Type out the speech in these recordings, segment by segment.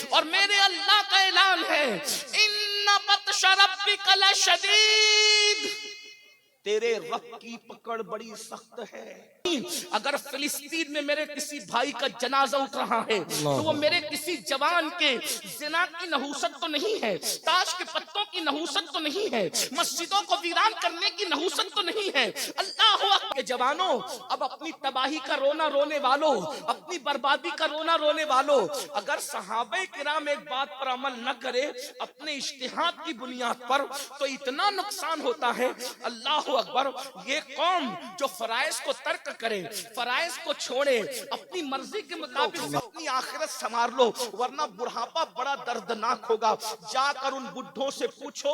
اور میرے اللہ کا اعلان ہے ان بطش ربک لشدید، تیرے رب کی پکڑ بڑی سخت ہے۔ اگر فلسطین میں میرے کسی بھائی کا جنازہ اٹھ رہا ہے تو وہ میرے کسی جوان کے زنا کی نحوست تو نہیں ہے، تاش کے پتوں کی نحوست تو نہیں ہے، مسجدوں کو ویران کرنے کی نحوست تو نہیں ہے۔ اللہ اکبر جوانوں، اب اپنی تباہی کا رونا رونے والوں، اپنی بربادی کا رونا رونے والوں، اگر صحابہ کرام ایک بات پر عمل نہ کرے اپنے اجتہاد کی بنیاد پر تو اتنا نقصان ہوتا ہے۔ اللہ اکبر، یہ قوم جو فرائض کو ترک کرے، فرائض کو چھوڑے، اپنی مرضی کے مطابق اپنی آخرت سنوار لو، ورنہ بڑھاپا بڑا دردناک ہوگا۔ جا کر ان بڈھوں سے پوچھو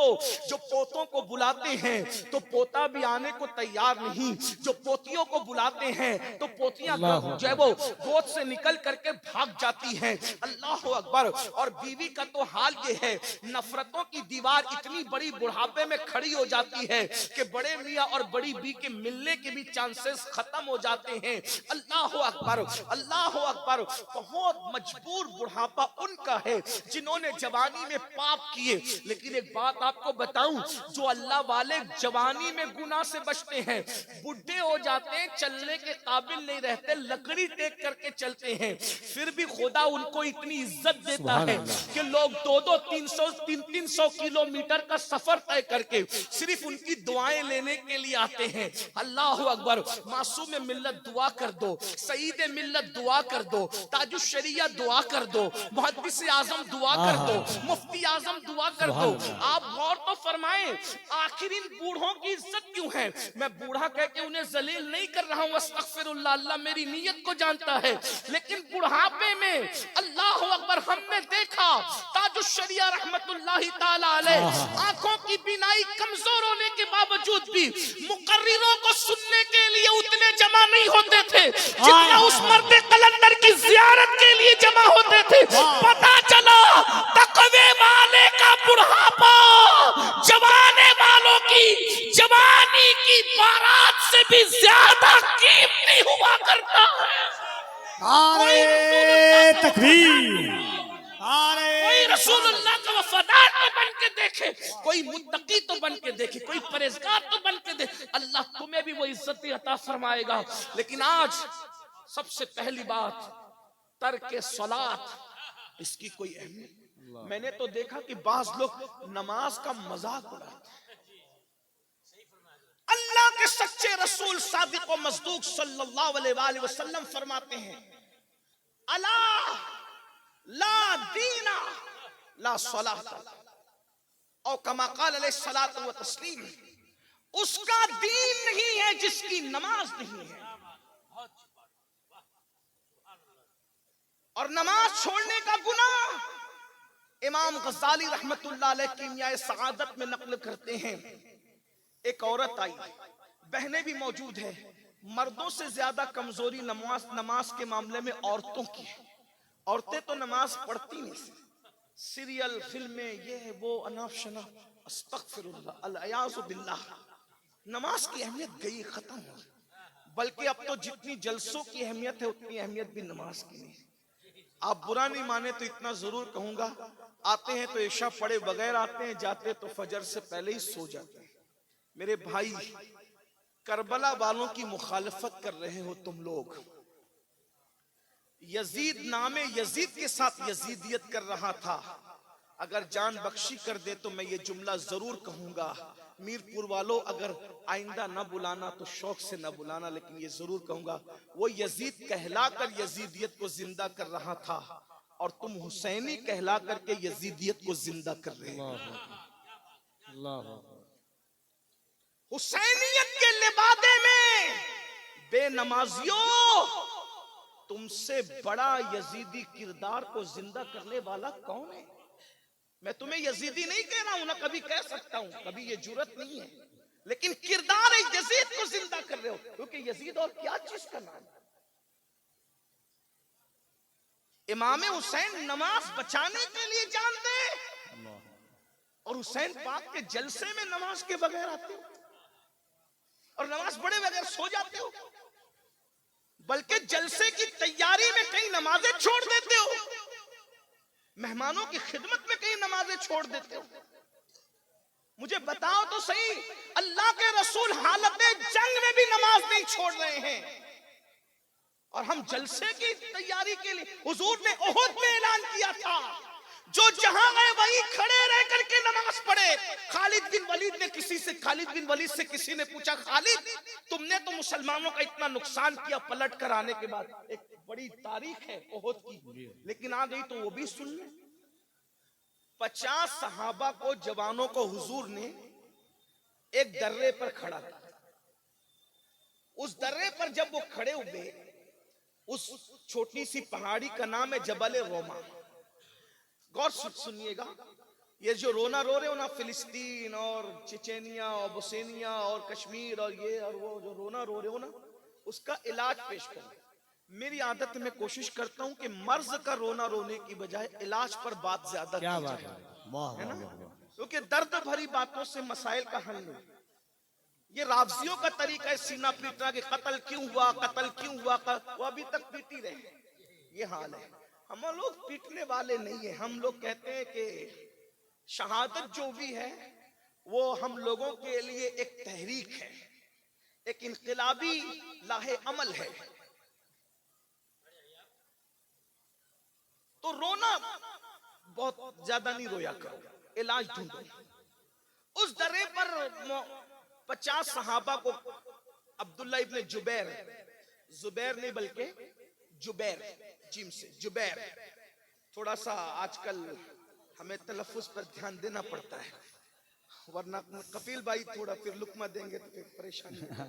جو پوتوں کو بلاتے ہیں تو پوتا بھی آنے کو تیار نہیں، جو پوتیوں کو بلاتے ہیں تو پوتیاں جو ہے وہ گود سے نکل کر کے بھاگ جاتی ہیں۔ اللہ اکبر، اور بیوی کا تو حال یہ ہے، نفرتوں کی دیوار اتنی بڑی بڑھاپے میں کھڑی ہو جاتی ہے کہ بڑے میاں اور بڑی بی کے ملنے کے بھی چانسز ختم ہو جاتے ہیں۔ اللہ اکبر، اللہ اکبر، بہت مجبور بڑھاپا ان کا ہے جنہوں نے جوانی میں پاپ کیے۔ لیکن ایک بات آپ کو بتاؤں، جو اللہ والے جوانی میں گناہ سے بچتے ہیں، بڈھے ہو جاتے ہیں، چلنے کے قابل نہیں رہتے، لکڑی ٹیک کر کے چلتے ہیں، پھر بھی خدا ان کو اتنی عزت دیتا ہے کہ لوگ 200-300 کلومیٹر کا سفر طے کر کے صرف ان کی دعائیں لینے کے لیے آتے ہیں۔ اللہ اکبر، معصوم ملت دعا کر دو، سعید ملت دعا کر دو، تاج الشریعہ دعا کر دو، محدث اعظم دعا کر دو، مفتی اعظم دعا کر دو۔ آپ غور تو فرمائیں، آخر ان بوڑھوں کی عزت کیوں ہے؟ میں بوڑھا کہہ کے انہیں ذلیل نہیں کر رہا ہوں، استغفر اللہ، اللہ میری نیت کو جانتا ہے، لیکن بڑھاپے میں اللہ اکبر ہم نے دیکھا تاج الشریعہ رحمت اللہ تعالی علیہ آنکھوں کی بینائی کمزور ہونے کے باوجود بھی مقرروں کو سننے کے لیے اتنے جمع نہیں ہوتے تھے جتنا اس مرد قلندر کی زیارت کے لیے جمع ہوتے تھے۔ پتا چلا تقوی والے کا بڑھاپا جوانے والوں کی جوانی کی بارات سے بھی زیادہ قیمتی ہوا کرتا ہے۔ نعرہ تکبیر، کوئی رسول اللہ کا وفادار تو بن کے دیکھے، کوئی متقی تو بن کے دیکھے، کوئی پرہیزگار تو بن کے دیکھے، اللہ تمہیں بھی وہ عزت عطا فرمائے گا۔ لیکن آج سب سے پہلی بات، ترک صلاۃ، اس کی کوئی اہمیت۔ میں نے تو دیکھا کہ بعض لوگ نماز کا مذاق اڑاتے ہیں۔ اللہ کے سچے رسول صادق و مصدوق صلی اللہ علیہ وآلہ وسلم فرماتے ہیں، الا لا دینا لا صلاۃ، او کما قال علیہ الصلوۃ والتسلیم، اس کا دین نہیں ہے جس کی نماز نہیں ہے۔ اور نماز چھوڑنے کا گناہ امام غزالی رحمت اللہ علیہ کیمیائے سعادت میں نقل کرتے ہیں، ایک عورت آئی، بہنیں بھی موجود ہیں، مردوں سے زیادہ کمزوری نماز کے معاملے میں عورتوں کی ہے۔ عورتیں تو نماز پڑھتی نہیں، سیریل، فلمیں، یہ وہ، اناف شناف، استغفر اللہ، العیاذ باللہ۔ نماز کی اہمیت گئی، ختم ہو، بلکہ اب تو جتنی جلسوں کی اہمیت ہے اتنی اہمیت بھی نماز کی نہیں۔ آپ برا نہیں مانے تو اتنا ضرور کہوں گا، آتے ہیں تو عشاء پڑھے بغیر آتے ہیں، جاتے تو فجر سے پہلے ہی سو جاتے ہیں۔ میرے بھائی، کربلا والوں کی مخالفت کر رہے ہو تم لوگ، یزید نام یزید کے ساتھ یزیدیت کر رہا تھا، اگر جان بخشی کر دے تو میں یہ جملہ ضرور کہوں گا، میرپور والوں اگر آئندہ نہ بلانا تو شوق سے نہ بلانا، لیکن یہ ضرور کہوں گا، وہ یزید کہلا کر یزیدیت کو زندہ کر رہا تھا، اور تم حسینی کہلا کر کے یزیدیت کو زندہ کر رہے ہیں۔ حسینیت کے لبادے میں بے نمازیوں، تم سے بڑا یزیدی کردار کو زندہ کرنے والا کون ہے؟ میں تمہیں یزیدی نہیں کہہ رہا ہوں، نہ کبھی کہہ سکتا ہوں، کبھی یہ جرت نہیں ہے، لیکن کردار یزید کو زندہ کر رہے ہو، کیونکہ یزید اور کیا چیز کا نام ہے۔ امام حسین نماز بچانے کے لیے جان دے، اور حسین پاک کے جلسے میں نماز کے بغیر آتے ہو، اور نماز پڑھے بغیر سو جاتے ہو، بلکہ جلسے کی تیاری میں کئی نمازیں چھوڑ دیتے ہو۔ مہمانوں کی خدمت میں کہیں نمازیں چھوڑ دیتے ہو؟ مجھے بتاؤ تو صحیح، اللہ کے رسول حالت جنگ میں بھی نماز نہیں چھوڑ رہے ہیں، اور ہم جلسے کی تیاری کے لیے حضور نے احد میں اعلان کیا تھا جو جہاں گئے وہیں کھڑے رہ کر کے نماز پڑھے۔ خالد بن ولید سے کسی نے پوچھا، خالد تم نے تو مسلمانوں کا اتنا نقصان کیا پلٹ کر آنے کے بعد، ایک بڑی تاریخ ہے احد کی، لیکن آ گئی تو وہ بھی سن لیں۔ 50 صحابہ کو، جوانوں کو حضور نے ایک درے پر کھڑا کیا۔ اس درے پر جب وہ کھڑے ہوئے، اس چھوٹی سی پہاڑی کا نام ہے جبل روما۔ غور سنیے گا، یہ جو رونا رو رہے ہو نا، فلسطین اور چچینیا اور بوسنیا اور کشمیر اور یہ اور وہ جو رونا رو رہے ہو نا، اس کا علاج پیش کریں۔ میری عادت میں کوشش کرتا ہوں کہ مرض کا رونا رونے کی بجائے علاج پر بات زیادہ کی جائے، ہے نا، کیونکہ درد بھری باتوں سے مسائل کا حل نہیں۔ یہ رافضیوں کا طریقہ ہے سینہ پیٹنا کہ قتل کیوں ہوا، قتل کیوں ہوا، وہ ابھی تک پیٹی رہے۔ یہ حال ہے، ہم لوگ پیٹنے والے نہیں ہیں، ہم لوگ کہتے ہیں کہ شہادت جو بھی ہے وہ ہم لوگوں کے لیے ایک تحریک ہے، ایک انقلابی لاہ عمل ہے۔ تو رونا بہت زیادہ نہیں رویا کرو، علاج ڈھونڈو۔ اس درے پر 50 صحابہ کو عبداللہ ابن زبیر نہیں بلکہ جبیر، جیم سے جبیر، تھوڑا سا آج کل ہمیں تلفظ پر دھیان دینا پڑتا ہے، ورنہ کفیل بھائی تھوڑا پھر لقمہ دیں گے تو پھر پریشانی ہے۔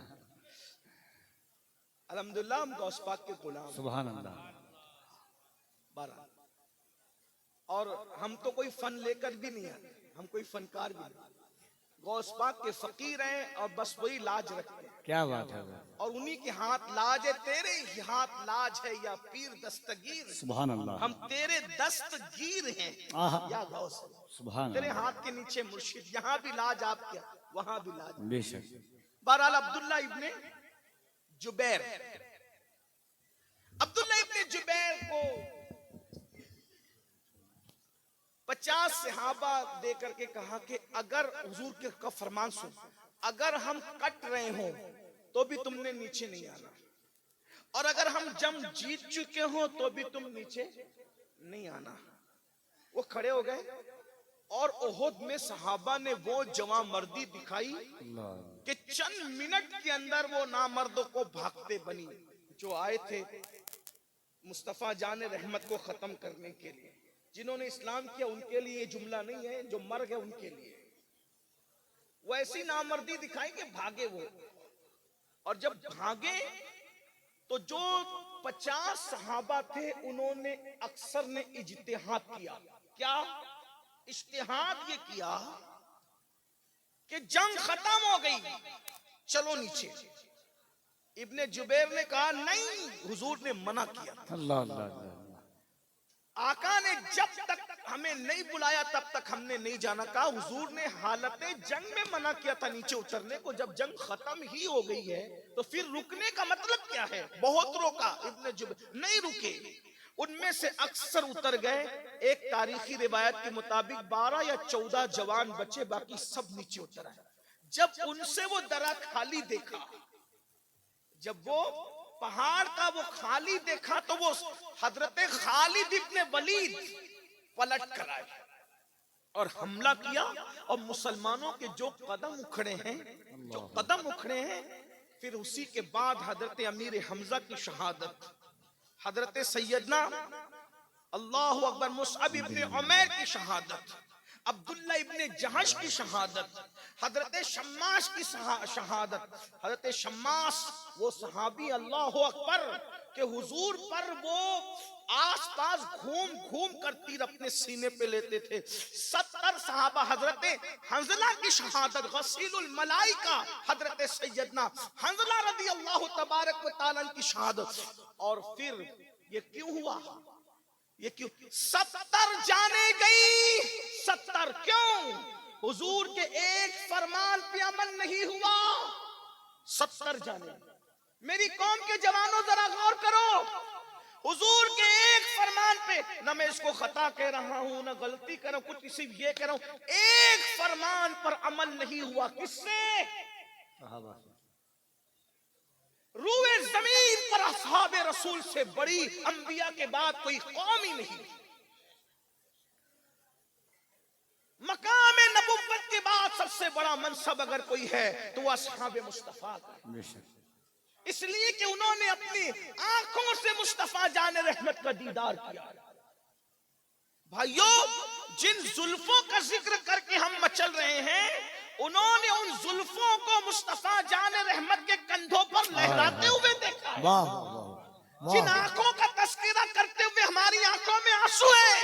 الحمدللہ ہم غوث پاک کے غلام، سبحان اللہ، 12، اور ہم تو کوئی فن لے کر بھی نہیں آتے، ہم کوئی فنکار بھی نہیں، غوث پاک کے فقیر ہیں اور بس وہی لاج رکھتے ہیں۔ کیا بات ہے، اور انہی کے ہاتھ لاج ہے، تیرے ہی ہاتھ لاج ہے یا پیر دستگیر، سبحان اللہ، ہم تیرے دستگیر ہیں یا غوث، سبحان تیرے اللہ، ہاتھ کے نیچے مرشد، یہاں بھی لاج آپ کیا، وہاں بھی لاج۔ بے شک، بہرحال عبداللہ ابن جبیر کو 50 صحابہ دے کر کے کہا کہ اگر حضور کے کا فرمان سن، اگر ہم کٹ رہے ہوں تو بھی تم نے نیچے نہیں آنا، اور اگر ہم جنگ جیت چکے ہوں تو بھی تم نیچے نہیں آنا۔ وہ کھڑے ہو گئے اور احد میں صحابہ نے وہ جواں مردی دکھائی کہ چند منٹ کے اندر وہ نامردوں کو بھاگتے بنی جو آئے تھے مصطفیٰ جان رحمت کو ختم کرنے کے لیے۔ جنہوں نے اسلام کیا ان کے لیے یہ جملہ نہیں ہے، جو مر گئے ان کے لیے۔ وہ ایسی نامردی دکھائی کہ بھاگے وہ، اور جب بھاگے تو جو 50 صحابہ تھے انہوں نے اکثر نے اجتہاد کیا۔ کیا اجتہاد یہ کیا کہ جنگ ختم ہو گئی، چلو نیچے۔ ابن جبیر نے کہا نہیں، حضور نے منع کیا تھا۔ اللہ اللہ، آقا نے جب تک ہمیں نہیں بلایا تب تک ہم نے نہیں جانا، کہا حضور نے حالت جنگ میں منع کیا تھا نیچے اترنے کو، جب جنگ ختم ہی ہو گئی ہے تو پھر رکنے کا مطلب کیا ہے؟ بہت روکا، ابن جبیر نہیں رکے، ان میں سے اکثر اتر گئے۔ ایک تاریخی روایت کے مطابق 12 یا 14 جوان بچے، باقی سب نیچے اتر آئے۔ جب ان سے وہ درہ خالی دیکھا، جب وہ پہاڑ کا وہ خالی دیکھا تو وہ حضرت خالد ابن ولید پلٹ کر آئے اور حملہ کیا، اور مسلمانوں کے جو قدم اکھڑے ہیں، پھر اسی کے بعد حضرت امیر حمزہ کی شہادت، حضرت سیدنا اللہ اکبر مصعب ابن عمیر کی شہادت، عبداللہ ابن جہش کی شہادت، حضرت شماس کی شہادت۔ حضرت شماس وہ صحابی اللہ اکبر کہ حضور پر وہ آس پاس گھوم کر تیر اپنے سینے پہ لیتے تھے۔ 70 صحابہ، حضرت حنظلہ کی شہادت، غسیل الملائکہ حضرت سیدنا حنظلہ رضی اللہ تبارک و تعالی کی شہادت۔ اور پھر یہ کیوں ہوا؟ یہ کیوں 70 جانے گئی؟ 70 کیوں؟ حضور کے ایک فرمان پہ عمل نہیں ہوا، 70 جانے۔ میری قوم کے جوانوں ذرا غور کرو، حضور کے ایک فرمان پہ نہ میں اس کو خطا کہہ رہا ہوں نہ غلطی کر رہا ہوں کچھ کسی یہ کہہ رہا ہوں, ایک فرمان پر عمل نہیں ہوا. کس سے؟ صحابہ. روئے زمین پر اصحاب رسول سے بڑی انبیاء کے بعد کوئی قوم ہی نہیں. مقام نبوت کے بعد سب سے بڑا منصب اگر کوئی ہے تو وہ اصحاب مصطفیٰ کا. اس لیے کہ انہوں نے اپنی آنکھوں سے مصطفیٰ جان رحمت کا دیدار کیا. بھائیو, جن زلفوں کا ذکر کر کے ہم مچل رہے ہیں, انہوں نے ان زلفوں کو مصطفیٰ جان رحمت کے کندھوں پر لہراتے ہوئے دیکھا ہے. جن آنکھوں کا تذکرہ کرتے ہوئے ہماری آنکھوں میں آنسو ہے,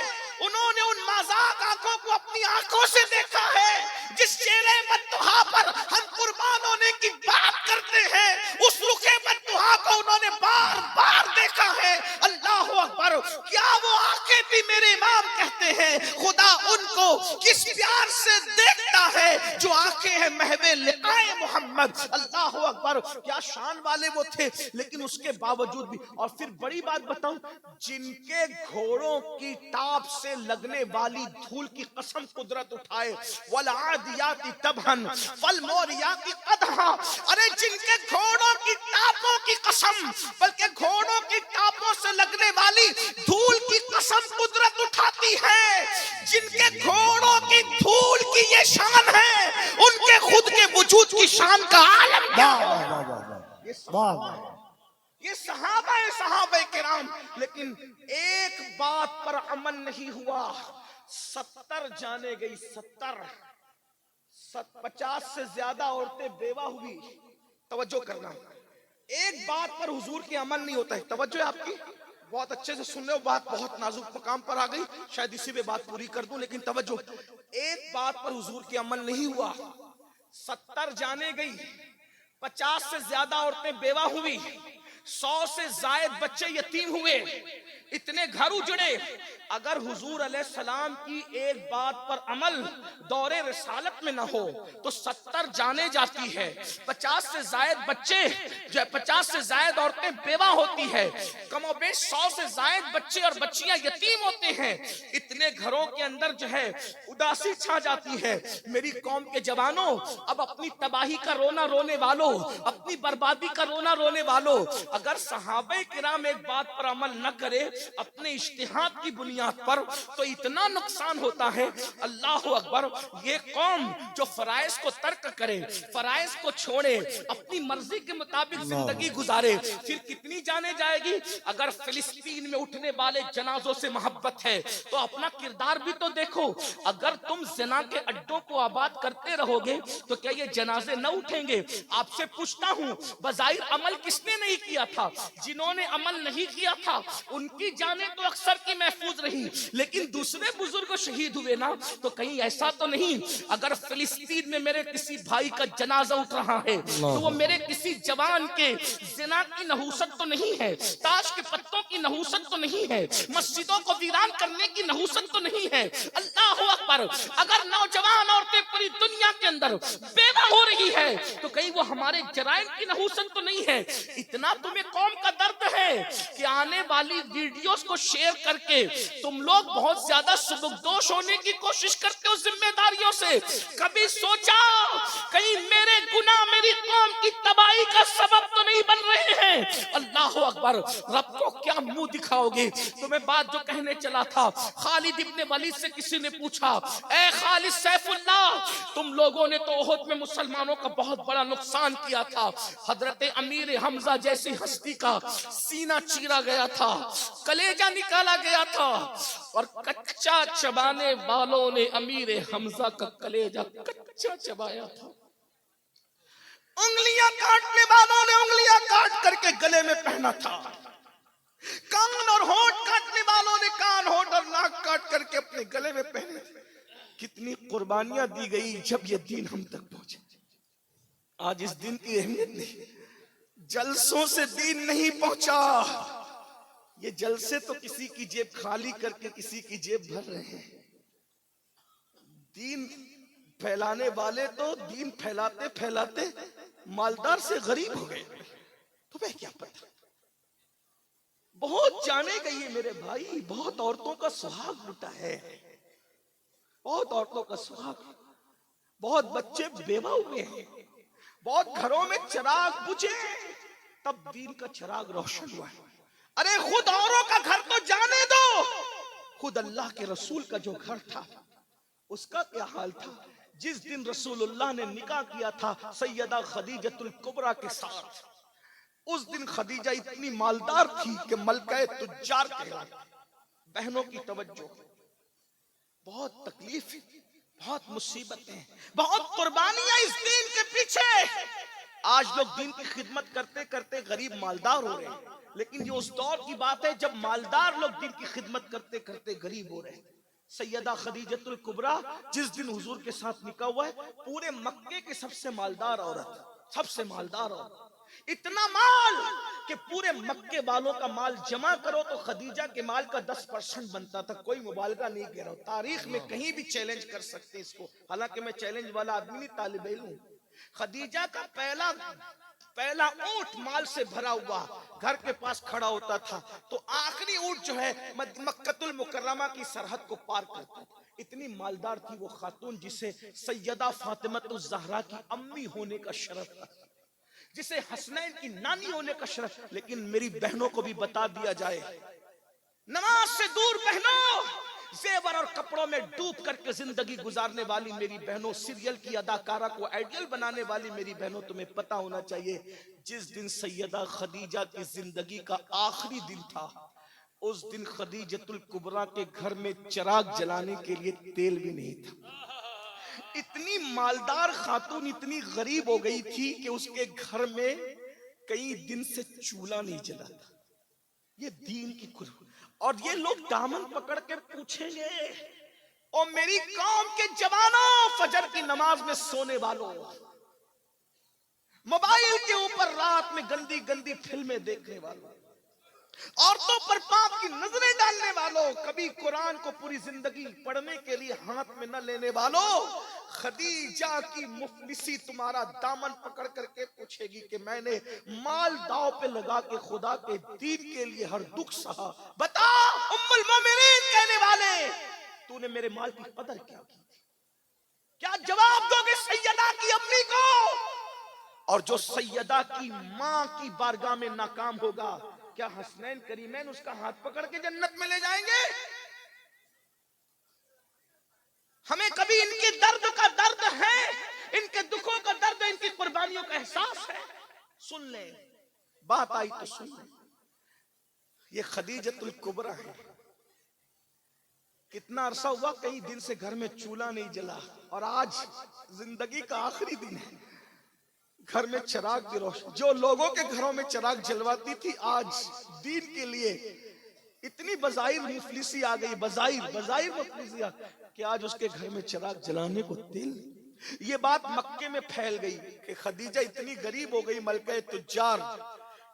انہوں نے ان مذاق آنکھوں کو اپنی آنکھوں سے دیکھا ہے. جس چہرے بددعا پر ہم قربان ہونے کی بات کرتے ہیں, اس رخ بددعا کو انہوں نے بار بار دیکھا ہے. اللہ اکبر. کیا وہ آنکھیں بھی میرے امام کہتے ہیں خدا ان کو کس پیار سے دیکھتا ہے جو آنکھیں ہیں محو لقائے محمد. اللہ اکبر. کیا شان والے وہ تھے, لیکن اس کے باوجود بھی. اور پھر بڑی بات بتاؤں, جن کے گھوڑوں کی ٹاپ سے لگنے والی دھول کی قسم قدرت اٹھائے, والعادیات طبحا فالموریات قدحا. ارے جن کے گھوڑوں کی ٹاپوں کی قسم, بلکہ گھوڑوں کی ٹاپوں سے لگنے والی دھول کی قسم قدرت اٹھاتی ہے. جن کے گھوڑوں کی دھول کی یہ شان ہے, ان کے خود کے وجود کی شان کا عالم کیا ہے. یہ صحابہ کرام. لیکن ایک بات پر عمل نہیں ہوا. 70 جانے گئی, 50 سے زیادہ عورتیں بیوہ ہوئی. توجہ کرنا, ایک بات پر حضور کی عمل نہیں ہوتا ہے. توجہ ہے آپ کی, بہت اچھے سے سن رہے ہو, بات بہت نازک مقام پر آ گئی, شاید اسی پہ بات پوری کر دوں. لیکن توجہ, ایک بات پر حضور کی عمل نہیں ہوا. 70 جانے گئی, 50 سے زیادہ عورتیں بیوہ ہوئی, 100 سے زائد بچے یتیم ہوئے, اتنے گھر اجڑے. اگر حضور علیہ السلام کی ایک بات پر عمل دور رسالت میں نہ ہو تو 70 جانے جاتی ہے, 50 سے زائد بچے, 50 سے زائد عورتیں بیوہ ہوتی ہے, کم و بیش 100 سے زائد بچے اور بچیاں یتیم ہوتے ہیں. اتنے گھروں کے اندر جو ہے اداسی چھا جاتی ہے. میری قوم کے جوانوں, اب اپنی تباہی کا رونا رونے والوں, اپنی بربادی کا رونا رونے والوں, اگر صحابہ کرام ایک بات پر عمل نہ کرے اپنے اجتہاد کی بنیاد پر, تو اتنا نقصان ہوتا ہے. اللہ اکبر. یہ قوم جو فرائض کو ترک کرے, فرائض کو چھوڑے, اپنی مرضی کے مطابق زندگی گزارے, پھر کتنی جانے جائے گی. اگر فلسطین میں اٹھنے والے جنازوں سے محبت ہے تو اپنا کردار بھی تو دیکھو. اگر تم زنا کے اڈوں کو آباد کرتے رہو گے تو کیا یہ جنازے نہ اٹھیں گے؟ آپ سے پوچھتا ہوں, بظاہر عمل کس نے نہیں کیا تھا؟ جنہوں نے عمل نہیں کیا تھا ان کی جانیں تو اکثر کی محفوظ رہی, لیکن دوسرے بزرگ شہید ہوئے نا, تو کہیں ایسا تو نہیں اگر فلسطین میں میرے کسی بھائی کا جنازہ اٹھ رہا ہے تو وہ میرے کسی جوان کے زنا کی نحوست تو نہیں ہے, تاش کے پتوں کی نحوست تو نہیں ہے, مسجدوں کو ویران کرنے کی نحوست تو نہیں ہے. اللہ اکبر. اگر نوجوان عورتیں پوری دنیا کے اندر بیوہ ہو رہی ہے تو کہیں وہ ہمارے جرائم کی نحوست تو نہیں ہے. اتنا تمہیں قوم کا درد ہے کہ آنے والی ویڈیوز کو شیئر کر کے تم لوگ بہت زیادہ سبکدوش ہونے کی کوشش کرتے ہو ذمہ داریوں سے. کبھی سوچا کہیں میرے گناہ میری قوم کی تباہی کا سبب تو نہیں بن رہے ہیں؟ اللہ اکبر. رب کو کیا منہ دکھاؤ گے؟ تو میں بات جو کہنے چلا تھا, خالد ابن ولید سے کسی نے پوچھا, اے خالد سیف اللہ, تم لوگوں نے تو احد میں مسلمانوں کا بہت بڑا نقصان کیا تھا, حضرت امیر حمزہ جیسی ہستی کا سینہ چیرا گیا تھا, کلیجہ نکالا گیا تھا, اور کچا چبانے والوں نے امیر حمزہ کا کلیجہ کچا چبایا تھا. انگلیاں کاٹنے والوں نے انگلیاں کاٹ کر کے گلے میں پہنا تھا, کان اور ہونٹ کاٹنے والوں نے کان, ہونٹ اور ناک کاٹ کر کے اپنے گلے میں پہنے. کتنی قربانیاں دی گئی جب یہ دین ہم تک پہنچے. آج اس دن کی اہمیت نہیں, جلسوں سے دین نہیں پہنچا. یہ جلسے تو کسی کی جیب خالی کر کے کسی کی جیب بھر رہے ہیں. دین پھیلانے والے تو دین پھیلاتے پھیلاتے مالدار سے غریب ہو گئے. تمہیں کیا پتا؟ بہت جانے گئی ہے میرے بھائی، بہت عورتوں کا سہاگ لٹا ہے، بہت عورتوں کا سہاگ، بہت بچے بیوہ ہوئے ہیں، بہت گھروں میں چراغ بجھے تب دین کا چراغ روشن ہوا ہے۔ ارے خود اوروں کا گھر تو جانے دو، خود اللہ کے رسول کا جو گھر تھا اس کا کیا حال تھا؟ جس دن رسول اللہ نے نکاح کیا تھا سیدہ خدیجۃ الکبریٰ کے ساتھ، اس دن خدیجہ اتنی مالدار تھی کہ ملکہ تجار کہلاتی۔ بہنوں کی توجہ، بہت تکلیف، بہت مصیبتیں، بہت قربانیاں اس دین کے پیچھے۔ آج لوگ دین کی خدمت کرتے کرتے غریب مالدار ہو رہے ہیں، لیکن یہ اس دور کی بات ہے جب مالدار لوگ دین کی خدمت کرتے کرتے غریب ہو رہے ہیں۔ سیدہ خدیجۃ الکبریٰ جس دن حضور کے ساتھ نکاح ہوا ہے، پورے مکے کی سب سے مالدار عورت، سب سے مالدار عورت، اتنا مال کہ پورے مکے والوں کا مال جمع کرو تو خدیجہ کے مال کا 10% بنتا تھا۔ کوئی مبالغہ نہیں کہہ رہا ہوں، تاریخ میں کہیں بھی چیلنج کر سکتے اس کو، حالانکہ میں چیلنج والا آدمی نہیں، طالب علم ہوں۔ خدیجہ کا پہلا اونٹ مال سے بھرا ہوا گھر کے پاس کھڑا ہوتا تھا تو آخری اونٹ جو ہے مکۃ المکرمہ کی سرحد کو پار کرتا تھا۔ اتنی مالدار تھی وہ خاتون جسے سیدہ فاطمہ الزہرا کی امی ہونے کا شرف تھا، جسے حسنین کی نانی ہونے کا شرف۔ لیکن میری بہنوں کو بھی بتا دیا جائے، نماز سے دور بہنوں، زیور اور کپڑوں میں ڈوب کر کے زندگی گزارنے والی میری بہنوں، سیریل کی اداکارہ کو آئیڈیل بنانے والی میری بہنوں، تمہیں پتا ہونا چاہیے جس دن سیدہ خدیجہ کی زندگی کا آخری دن تھا، اس دن خدیجۃ الکبریٰ کے گھر میں چراغ جلانے کے لیے تیل بھی نہیں تھا۔ اتنی مالدار خاتون اتنی غریب ہو گئی تھی کہ اس کے گھر میں کئی دن سے چولہا نہیں جلا تھا۔ یہ دین کی قربانی۔ اور یہ لوگ دامن پکڑ کے پوچھیں گے، او میری قوم کے جوانوں، فجر کی نماز میں سونے والوں، موبائل کے اوپر رات میں گندی گندی فلمیں دیکھنے والوں، عورتوں پر پاپ کی نظریں ڈالنے والوں، کبھی قرآن کو پوری زندگی پڑھنے کے لیے ہاتھ میں نہ لینے والوں، خدیجہ کی مفلسی تمہارا دامن پکڑ کر کے پوچھے گی کہ میں نے مال داؤ پہ لگا کے خدا کے دین کے لیے ہر دکھ سہا، بتا ام المومنین کہنے والے، تو نے میرے مال کی قدر کیا کی تھی؟ کیا جواب دو گے سیدہ کی امی کو؟ اور جو سیدہ کی ماں کی بارگاہ میں ناکام ہوگا، کیا حسنین کریمین اس کا ہاتھ پکڑ کے جنت میں لے جائیں گے؟ ہمیں کبھی ان کے درد کا درد ہے، ان کے دکھوں کا درد ہے، ان کی قربانیوں کا احساس ہے؟ سن لیں، بات آئی تو سن لیں۔ یہ خدیجۃ الکبریٰ ہے، کتنا عرصہ ہوا کئی دن سے گھر میں چولہا نہیں جلا، اور آج زندگی کا آخری دن ہے، گھر میں چراغ کی روشنی، جو لوگوں کے گھروں میں چراغ جلواتی تھی آج دین کے لیے اتنی بظاہر مفلسی آ گئی، بظاہر مفلسی آ گئی کہ آج اس کے گھر میں چراغ جلانے کو تیل نہیں۔ یہ بات مکے میں پھیل گئی کہ خدیجہ اتنی غریب ہو گئی، ملکہ تجار،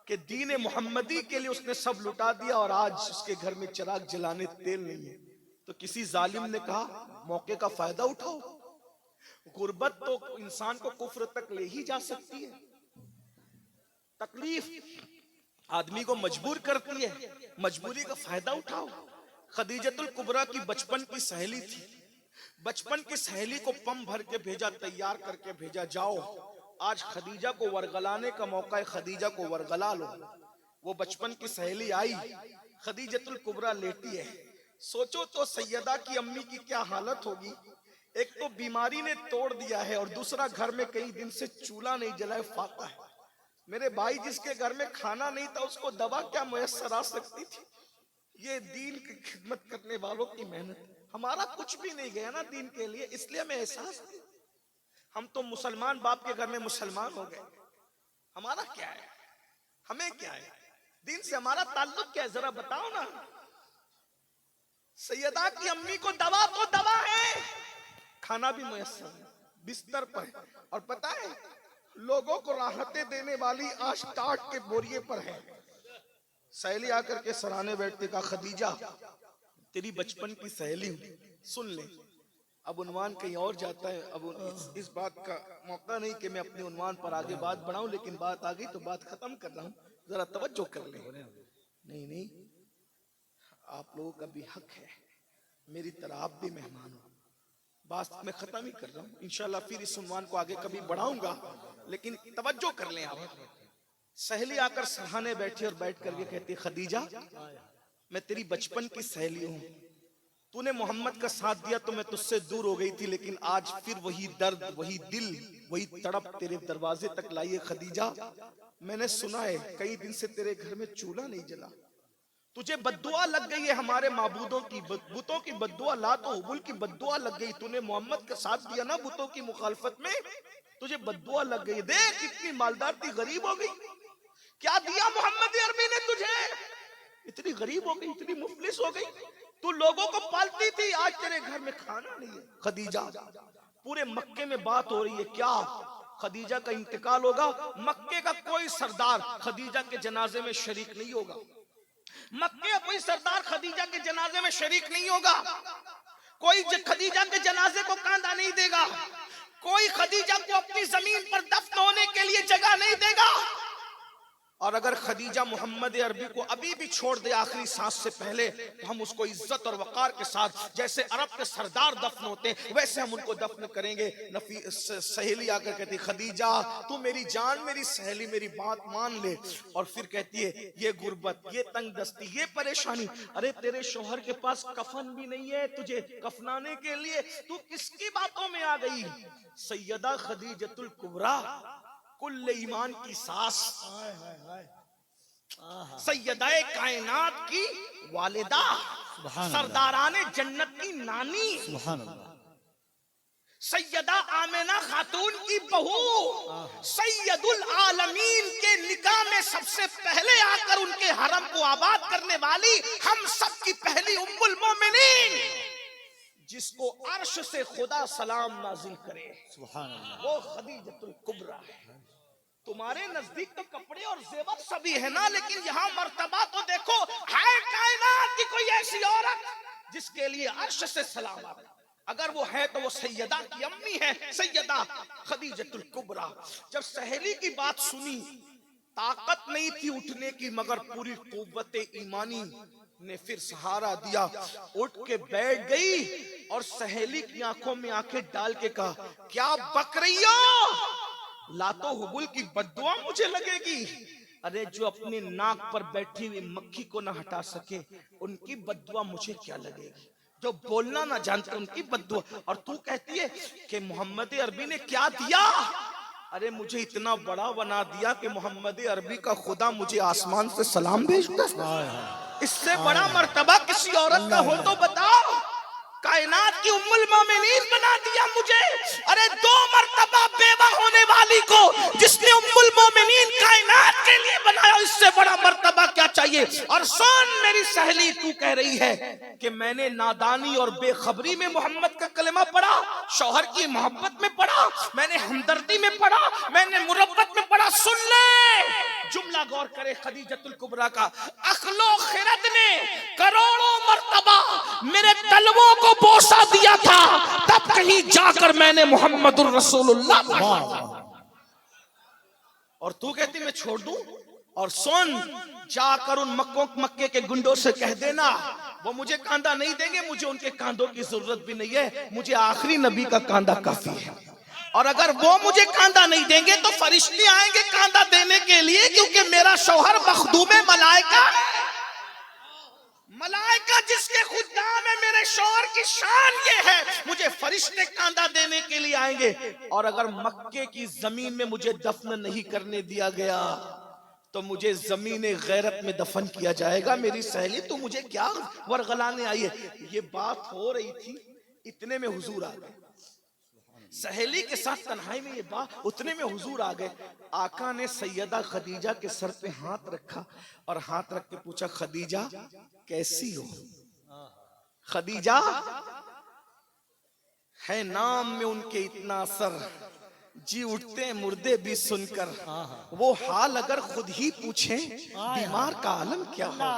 کہ دین محمدی کے لیے اس نے سب لٹا دیا اور آج اس کے گھر میں چراغ جلانے تیل نہیں ہے۔ تو کسی ظالم نے کہا موقع کا فائدہ اٹھاؤ۔ غربت تو انسان کو کفر تک لے ہی جا سکتی ہے، تکلیف آدمی کو مجبور کرتی ہے، مجبوری کا فائدہ اٹھاؤ۔ خدیجۃ الکبریٰ کی بچپن کی سہیلی تھی، بچپن کی سہیلی کو پم بھر کے بھیجا، تیار کر کے بھیجا، جاؤ آج خدیجہ کو ورغلانے کا موقع ہے، خدیجہ کو ورغلا لو۔ وہ بچپن کی سہیلی آئی، خدیجۃ الکبریٰ لیٹی ہے۔ سوچو تو سیدہ کی امی کی کیا حالت ہوگی، ایک تو بیماری نے توڑ دیا ہے اور دوسرا گھر میں کئی دن سے چولہا نہیں جلا ہے، فاقہ ہے۔ میرے بھائی جس کے گھر میں کھانا نہیں تھا اس کو دوا کیا میسر آ سکتی تھی؟ یہ دین کی خدمت کرنے والوں کی محنت۔ ہمارا کچھ بھی نہیں گیا نا دین کے لیے، اس لیے ہمیں احساس ہے۔ ہم تو مسلمان باپ کے گھر میں مسلمان ہو گئے، ہمارا کیا ہے، ہمیں کیا ہے، دین سے ہمارا تعلق کیا ہے، ذرا بتاؤ نا۔ سیدہ کی امی کو دوا تو دوا ہے، کھانا بھی میسر ہے، بستر پر ہے، اور پتہ ہے لوگوں کو راحتیں دینے والی آج ٹاٹ کے بوریے پر ہے۔ سہیلی آ کر کے سرانے بیٹھتے، کہا خدیجہ تیری بچپن کی سہیلی ہوں، سن لے۔ اب عنوان کہیں اور جاتا ہے، اب اس بات کا موقع نہیں کہ میں اپنے عنوان پر آگے بات بڑھاؤں، لیکن بات آ گئی تو بات ختم کر رہا ہوں، ذرا توجہ کر لیں۔ نہیں نہیں، آپ لوگوں کا بھی حق ہے، میری طرح آپ بھی مہمان ہو. بات میں ختم ہی کر رہا ہوں، انشاءاللہ پھر اس عنوان کو آگے کبھی بڑھاؤں گا، لیکن توجہ کر لیں آپ. سہیلی آ کر سرہانے بیٹھی اور بیٹھ کر کے کہتی خدیجہ میں تیری بچپن کی سہیلی ہوں، تو نے محمد کا ساتھ دیا تو میں تجھ سے دور ہو گئی تھی، لیکن آج پھر وہی درد، وہی دل، وہی تڑپ تیرے دروازے تک لائی ہے خدیجہ. میں نے سنا ہے کئی دن سے تیرے گھر میں چولہا نہیں جلا، تجھے بددعا لگ گئی ہے ہمارے معبودوں کی، بتوں کی بددعا، لات و حبل کی بددعا لگ گئی. تو نے محمد کا ساتھ دیا نا بتوں کی مخالفت میں، تجھے بددعا لگ گئی. دیکھ اتنی مالدار تھی غریب ہو گئی. کیا دیا محمد عربی نے تجھے؟ اتنی غریب ہو گئی، اتنی مفلس ہو گئی. تو لوگوں کو پالتی تھی، آج تیرے گھر میں کھانا نہیں ہے. خدیجہ پورے مکے میں بات ہو رہی ہے، کیا خدیجہ کا انتقال ہوگا؟ مکے کا کوئی سردار خدیجہ کے جنازے میں شریک نہیں ہوگا. مکے کا کوئی سردار خدیجہ کے جنازے میں شریک نہیں ہوگا. کوئی خدیجہ کے جنازے کو کاندھا نہیں دے گا. کوئی خدیجہ کو اپنی زمین پر دفن ہونے کے لیے جگہ نہیں دے گا. اور اگر خدیجہ محمد عربی کو ابھی بھی چھوڑ دے آخری سانس سے پہلے، تو ہم اس کو عزت اور وقار کے ساتھ، جیسے عرب کے سردار دفن ہوتے ہیں ویسے ہم ان کو دفن کریں گے. سہیلی آ کر کہتی خدیجہ تو میری جان، میری سہیلی، میری بات مان لے. اور پھر کہتی ہے یہ غربت، یہ تنگ دستی، یہ پریشانی، ارے تیرے شوہر کے پاس کفن بھی نہیں ہے تجھے کفنانے کے لیے، تو کس کی باتوں میں آ گئی؟ سیدہ خدیجۃ الکبریٰ، کل ایمان کی ساس، سیدہ کائنات کی والدہ، سرداران جنت کی نانی، سیدہ آمنہ خاتون کی بہو، سید العالمین کے نکاح میں سب سے پہلے آ کر ان کے حرم کو آباد کرنے والی، ہم سب کی پہلی ام المومنین، جس کو عرش سے خدا سلام نازل کرے، وہ خدیجۃ الکبریٰ ہے. تمہارے نزدیک تو کپڑے اور زیور سبھی ہے نا، لیکن یہاں مرتبہ تو دیکھو، ہے کائنات کی کوئی ایسی عورت جس کے لیے عرش سے سلام آتا. اگر وہ ہے تو وہ سیدہ کی امی ہے، سیدہ خدیجۃ الکبریٰ. جب سہیلی کی بات سنی، طاقت نہیں تھی اٹھنے کی، مگر پوری قوت ایمانی نے پھر سہارا دیا، اٹھ کے بیٹھ گئی اور سہیلی کی آنکھوں میں آنکھیں ڈال کے کہا کیا بک رہی ہو؟ لاتو حبل کی بددعا مجھے لگے گی؟ ارے جو اپنے ناک پر بیٹھی ہوئی مکھی کو نہ ہٹا سکے ان کی بددعا مجھے کیا لگے گی؟ جو بولنا نہ جانتے ان کی بددعا. اور تو کہتی ہے کہ محمد عربی نے کیا دیا؟ ارے مجھے اتنا بڑا بنا دیا کہ محمد عربی کا خدا مجھے آسمان سے سلام بھیجتا ہے. اس سے بڑا مرتبہ کسی عورت کا ہو تو بتاؤ. کائنات کی ام المومنین بنا دیا مجھے. ارے 2 مرتبہ بیوہ ہونے والی کو جس نے ام المومنین کائنات کے لیے بنایا، اس سے بڑا مرتبہ کیا چاہیے؟ اور سن میری سہیلی، تو کہہ رہی ہے کہ میں نے نادانی اور بے خبری میں محمد کا کلمہ پڑھا، شوہر کی محبت میں پڑھا، میں نے ہمدردی میں پڑھا، میں نے مربت میں پڑھا. سن لے جملہ غور کرے خدیجۃ الکبریٰ کا. عقل و خرد نے کروڑوں مرتبہ میرے تلووں کو بوسہ دیا تھا، تب کہیں جا کر میں نے محمد الرسول اللہ پڑھا. اور تو کہتی میں چھوڑ دوں؟ اور سن، جا کر ان مکے کے گنڈوں سے کہہ دینا وہ مجھے کاندھا نہیں دیں گے، مجھے ان کے کاندھوں کی ضرورت بھی نہیں ہے، مجھے آخری نبی کا کاندھا کافی ہے. اور اگر وہ مجھے کاندھا نہیں دیں گے تو فرشتے آئیں گے کاندھا دینے کے لیے، کیونکہ میرا شوہر مخدوم ملائکہ ہے. ملائکہ جس کے خدام ہے، میرے شوہر کی شان یہ ہے، مجھے فرشتے کاندھا دینے کے لیے آئیں گے. اور اگر مکے کی زمین میں مجھے دفن نہیں کرنے دیا گیا تو مجھے زمین غیرت میں دفن کیا جائے گا. میری سہیلی تو مجھے کیا ورغلانے آئی ہے؟ یہ بات ہو رہی تھی، اتنے میں حضور آ گئے. سہیلی کے ساتھ تنہائی میں یہ بات، اتنے میں حضور آ گئے. آقا نے سیدہ خدیجہ کے سر پہ ہاتھ رکھا اور ہاتھ رکھ کے پوچھا خدیجہ کیسی ہو؟ خدیجہ ہے نام میں ان کے اتنا اثر، جی اٹھتے مردے بھی سن کر. وہ حال اگر خود ہی پوچھیں بیمار کا عالم کیا ہو.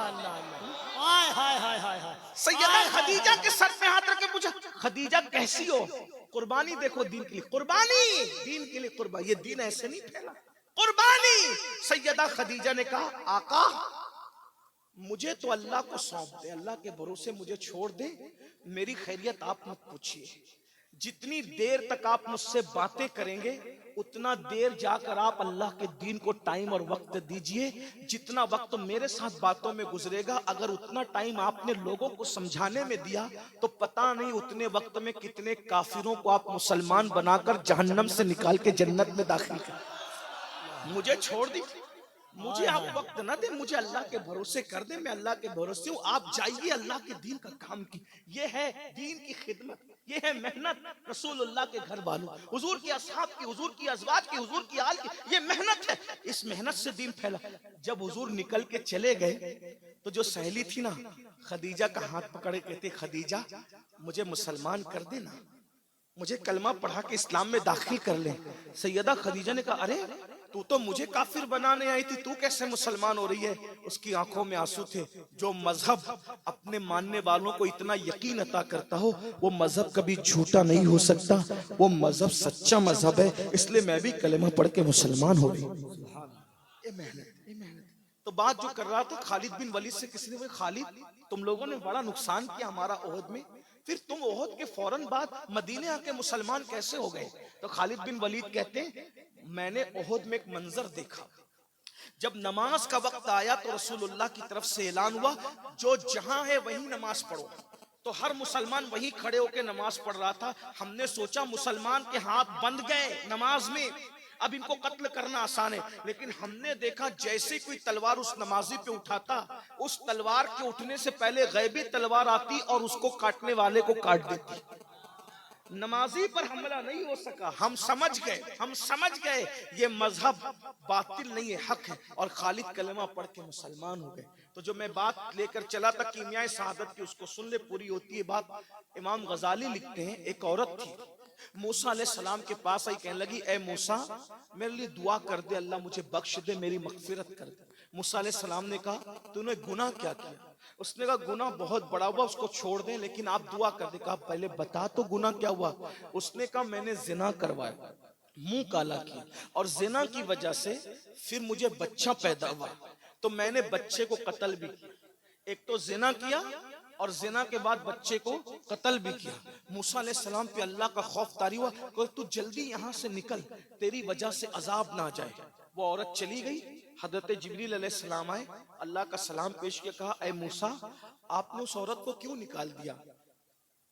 سیدہ خدیجہ کے سر پہ ہاتھ رکھ کے پوچھا خدیجہ کیسی ہو؟ قربانی دیکھو دین کے لیے، قربانی دین کے لیے قربانی. یہ دین ایسے نہیں پھیلا، قربانی. سیدہ خدیجہ نے کہا آقا مجھے تو اللہ کو سونپ دے، اللہ کے بھروسے مجھے چھوڑ دے، میری خیریت آپ مت پوچھیے۔ جتنی دیر تک آپ مجھ سے باتیں کریں گے اتنا دیر جا کر آپ اللہ کے دین کو ٹائم اور وقت دیجئے۔ جتنا وقت میرے ساتھ باتوں میں گزرے گا، اگر اتنا ٹائم آپ نے لوگوں کو سمجھانے میں دیا تو پتہ نہیں اتنے وقت میں کتنے کافروں کو آپ مسلمان بنا کر جہنم سے نکال کے جنت میں داخل کر۔ مجھے چھوڑ دی، مجھے آپ وقت نہ دیں، مجھے اللہ کے بھروسے کر دیں، میں اللہ کے بھروسے ہوں، آپ جائیے اللہ کے دین کا کام کی۔ یہ ہے دین کی خدمت، یہ ہے محنت رسول اللہ کے گھر والوں، حضور کی اصحاب کی، حضور کی ازواج کی، حضور کی آل کی، یہ محنت ہے، اس محنت سے دین پھیلا۔ جب حضور نکل کے چلے گئے تو جو سہیلی تھی نا خدیجہ کا ہاتھ پکڑے کہتے خدیجہ مجھے مسلمان کر دینا، مجھے کلمہ پڑھا کے اسلام میں داخل کر لیں۔ سیدہ خدیجہ نے کہا ارے تو مجھے کافر بنانے آئی تھی، تو کیسے مسلمان ہو رہی ہے؟ اس کی آنکھوں میں آنسو تھے۔ جو مذہب اپنے ماننے والوں کو اتنا یقین عطا کرتا ہو وہ مذہب کبھی جھوٹا نہیں ہو سکتا، وہ مذہب سچا مذہب ہے، اس لیے میں بھی کلمہ پڑھ کے مسلمان ہو رہی ہوں۔ یہ محنت، یہ محنت۔ تو بات جو کر رہا تھا خالد بن ولید سے، کسی نے کہا خالد تم لوگوں نے بڑا نقصان کیا ہمارا احد میں، پھر تم احد کے فوراً بعد مدینے آ کے مسلمان کیسے ہو گئے؟ تو خالد بن ولید کہتے ہیں میں نے احد میں ایک منظر دیکھا، جب نماز کا وقت آیا تو رسول اللہ کی طرف سے اعلان ہوا جو جہاں ہے وہیں نماز پڑھو، تو ہر مسلمان وہیں کھڑے ہو کے نماز پڑھ رہا تھا۔ ہم نے سوچا مسلمان کے ہاتھ بند گئے نماز میں، اب ان کو قتل کرنا آسان ہے، لیکن ہم نے دیکھا جیسے کوئی تلوار اس نمازی پہ اٹھاتا، اس تلوار کے اٹھنے سے پہلے غیبی تلوار آتی اور اس کو کاٹنے والے کو کاٹ دیتی۔ نمازی پر حملہ نہیں ہو سکا۔ ہم سمجھ گئے یہ مذہب باطل نہیں ہے، حق ہے، اور خالد کلمہ پڑھ کے مسلمان ہو گئے۔ تو جو میں بات لے کر چلا تھا کیمیائے سعادت کی، اس کو سن لے، پوری ہوتی ہے بات۔ امام غزالی لکھتے ہیں ایک عورت تھی موسیٰ علیہ السلام کے پاس آئی، کہنے لگی اے موسیٰ میرے لیے دعا کر دے، اللہ مجھے بخش دے، میری مغفرت کر دے۔ موسیٰ علیہ السلام نے کہا تو نے گناہ کیا کیا؟ اس نے کہا گناہ بہت بڑا ہوا، اس کو چھوڑ دیں لیکن آپ دعا کر دیں۔ کہا پہلے بتا تو گناہ کیا ہوا؟ اس نے کہا میں نے زنا کروایا، منہ کالا کیا، اور زنا کی وجہ سے پھر مجھے بچہ پیدا ہوا تو میں نے بچے کو قتل بھی کیا۔ ایک تو زنا کیا اور زنا کے بعد بچے کو قتل بھی کیا۔ موسیٰ علیہ السلام پہ اللہ کا خوف طاری ہوا کہ تو جلدی یہاں سے نکل، تیری وجہ سے عذاب نہ جائے۔ وہ عورت چلی گئی، حضرت جبریل علیہ السلام آئے، اللہ کا سلام پیش کیا، کہا اے موسیٰ آپ نے اس عورت کو کیوں نکال دیا؟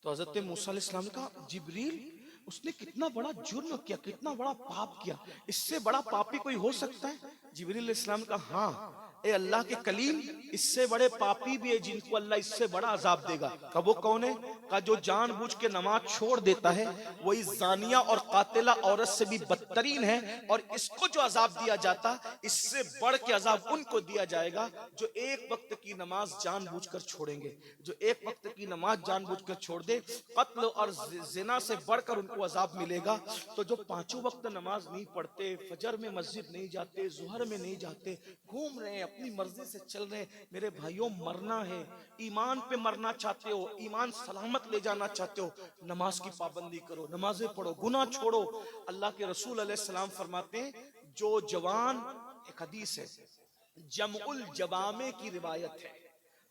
تو حضرت موسیٰ علیہ السلام نے کہا جبریل اس نے کتنا بڑا جرم کیا، کتنا بڑا پاپ کیا، اس سے بڑا پاپی کوئی ہو سکتا ہے؟ جبریل علیہ السلام نے کہا ہاں اے اللہ کے کلیم، اس سے بڑے پاپی بھی ہے جن کو اللہ اس سے بڑا عذاب دے گا۔ کہا وہ کون ہے؟ کہا جو جان بوجھ کے نماز چھوڑ دیتا ہے، وہی زانیہ اور قاتلہ عورت سے بھی بدترین ہے، اور اس کو جو عذاب دیا جاتا اس سے بڑھ کے عذاب ان کو دیا جائے گا جو ایک وقت کی نماز جان بوجھ کر چھوڑیں گے۔ جو ایک وقت کی نماز جان بوجھ کر چھوڑ دے، قتل اور زنا سے بڑھ کر ان کو عذاب ملے گا۔ تو جو پانچوں وقت نماز نہیں پڑھتے، فجر میں مسجد نہیں جاتے، ظہر میں نہیں جاتے، گھوم رہے ہیں اپنی مرضی سے چل رہے ہیں، میرے بھائیوں مرنا ہے، ایمان پہ مرنا چاہتے ہو، ایمان سلامت لے جانا چاہتے ہو، نماز کی پابندی کرو، نمازیں پڑھو، گناہ چھوڑو۔ اللہ کے رسول علیہ السلام فرماتے ہیں جو جوان، ایک حدیث ہے جمع الجوامع کی روایت ہے،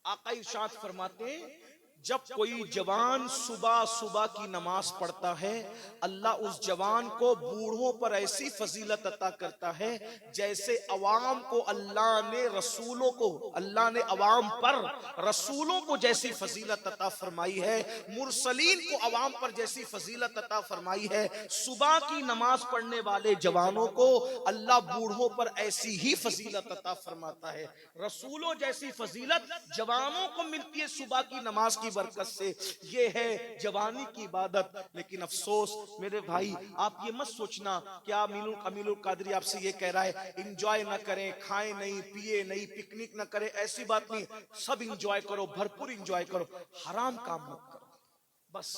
آقا ارشاد فرماتے ہیں جب کوئی جوان صبح صبح کی نماز پڑھتا ہے اللہ اس جوان کو بوڑھوں پر ایسی فضیلت عطا کرتا ہے جیسے عوام کو اللہ نے رسولوں کو، اللہ نے عوام پر رسولوں کو جیسی فضیلت عطا فرمائی ہے، مرسلین کو عوام پر جیسی فضیلت عطا فرمائی ہے، صبح کی نماز پڑھنے والے جوانوں کو اللہ بوڑھوں پر ایسی ہی فضیلت عطا فرماتا ہے۔ رسولوں جیسی فضیلت جوانوں کو ملتی ہے صبح کی نماز کی برکت سے، یہ ہے جوانی کی عبادت۔ لیکن افسوس میرے بھائی آپ یہ مت سوچنا کیا امین القادری آپ سے یہ کہہ رہا ہے انجوائے نہ کریں، کھائیں نہیں، پیے نہیں، پکنک نہ کریں، ایسی بات نہیں، سب انجوائے کرو، بھرپور انجوائے کرو، حرام کام مت کرو۔ بس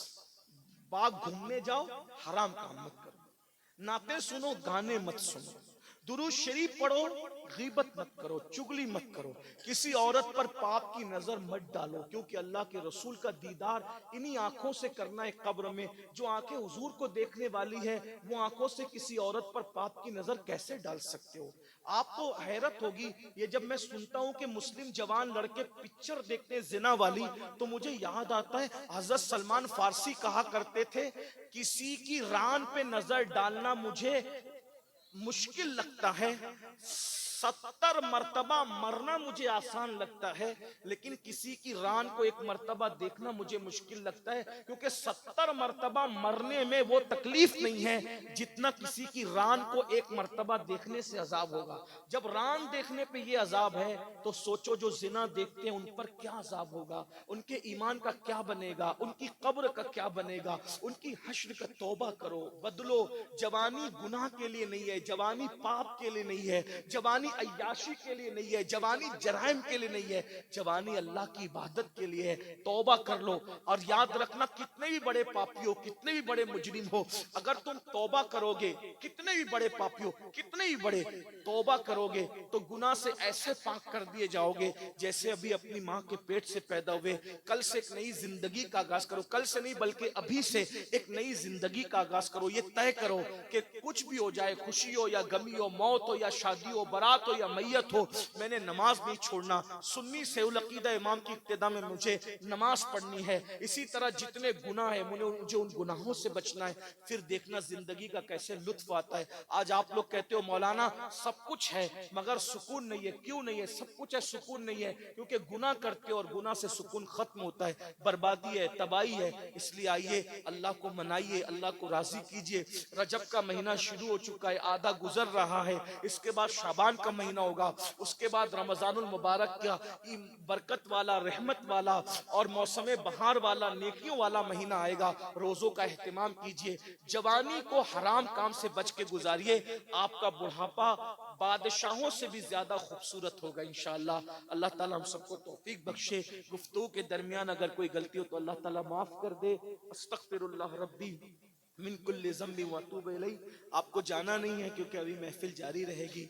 باغ گھومنے جاؤ، حرام کام مت کرو، نعتیں سنو، گانے مت سنو، درود شریف پڑھو، غیبت مت کرو، چگلی مت کرو، کسی عورت پر پاپ کی نظر مت ڈالو، کیونکہ اللہ کے رسول کا دیدار انہی آنکھوں سے کرنا ہے قبر میں۔ جو آنکھیں حضور کو دیکھنے والی ہے وہ آنکھوں سے کسی عورت پر پاپ کی نظر کیسے ڈال سکتے ہو؟ آپ کو حیرت ہوگی یہ جب میں سنتا ہوں کہ مسلم جوان لڑکے پکچر دیکھتے زنا والی، تو مجھے یاد آتا ہے حضرت سلمان فارسی کہا کرتے تھے کسی کی ران پہ نظر ڈالنا مجھے مشکل لگتا ہے، 70 مرتبہ مرنا مجھے آسان لگتا ہے، لیکن کسی کی ران کو ایک مرتبہ دیکھنا مجھے مشکل لگتا ہے، کیونکہ 70 مرتبہ مرنے میں وہ تکلیف نہیں ہے جتنا کسی کی ران کو ایک مرتبہ دیکھنے سے عذاب ہوگا۔ جب ران دیکھنے پہ یہ عذاب ہے تو سوچو جو زنا دیکھتے ہیں ان پر کیا عذاب ہوگا، ان کے ایمان کا کیا بنے گا، ان کی قبر کا کیا بنے گا، ان کی حشر کا۔ توبہ کرو، بدلو۔ جوانی گناہ کے لیے نہیں ہے، جوانی پاپ کے لیے نہیں ہے، جوانی عیاشی کے لیے نہیں ہے، جوانی جرائم کے لیے نہیں ہے، جوانی اللہ کی عبادت کے لیے ہے۔ توبہ کر لو، اور یاد رکھنا کتنے بھی بڑے پاپی ہو، کتنے بھی بڑے مجرم ہو، اگر تم توبہ کرو گے، کتنے بھی بڑے پاپی ہو، کتنے بھی بڑے، توبہ کرو گے تو گناہ سے ایسے پاک کر دیے جاؤ گے جیسے ابھی اپنی ماں کے پیٹ سے پیدا ہوئے۔ کل سے ایک نئی زندگی کا آغاز کرو، کل سے نہیں بلکہ ابھی سے ایک نئی زندگی کا آغاز کرو۔ یہ طے کرو کہ کچھ بھی ہو جائے، خوشی ہو یا غمی ہو، موت ہو یا شادی ہو، برات ہو یا میت ہو، میں نے نماز نہیں چھوڑنا۔ سنی سے العقیدہ امام کی ابتدا میں مجھے نماز پڑھنی ہے۔ اسی طرح جتنے گناہ ہیں مجھے ان گناہوں سے بچنا ہے۔ پھر دیکھنا زندگی کا کیسے لطف آتا ہے۔ آج آپ لوگ کہتے ہو مولانا سب کچھ ہے مگر سکون نہیں ہے۔ کیوں نہیں ہے؟ سب کچھ ہے، سکون نہیں ہے کیونکہ گناہ کرتے ہو، اور گناہ سے سکون ختم ہوتا ہے، بربادی ہے، تباہی ہے۔ اس لیے آئیے اللہ کو منائیے، اللہ کو راضی کیجئے۔ رجب کا مہینہ شروع ہو چکا ہے، آدھا گزر رہا ہے، اس کے بعد شعبان کا مہینہ ہوگا، اس کے بعد رمضان المبارک کا برکت والا، رحمت والا اور موسم بہار والا، نیکیوں والا مہینہ آئے گا۔ روزوں کا اہتمام کیجئے، جوانی کو حرام کام سے بچ کے گزاریے، آپ کا بڑھاپا بادشاہوں سے بھی زیادہ خوبصورت ہوگا انشاءاللہ۔ اللہ تعالیٰ ہم سب کو توفیق بخشے۔ گفتگو کے درمیان اگر کوئی غلطی ہو تو اللہ تعالیٰ معاف کر دے۔ استغفر اللہ ربی من کل ذنب واتوب الیہ۔ آپ کو جانا نہیں ہے کیونکہ ابھی محفل جاری رہے گی۔